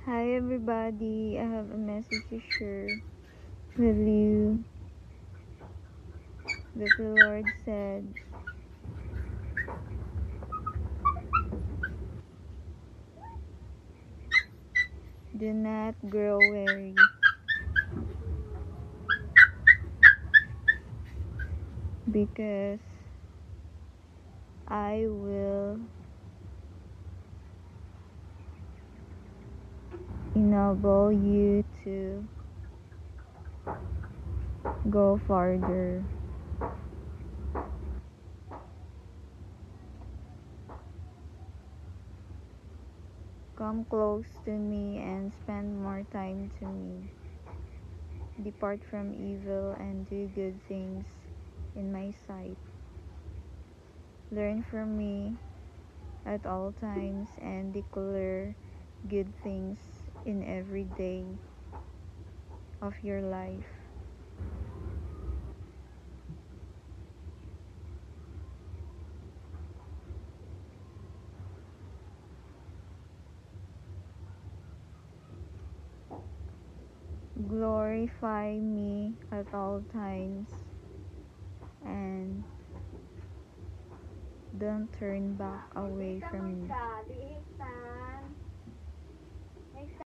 Hi everybody, I have a message to share with you that the Lord said, do not grow weary, because I will enable you to go farther. Come close to me and spend more time to me. Depart from evil and do good things in my sight. Learn from me at all times and declare good things in every day of your life. Glorify me at all times and don't turn back away from me.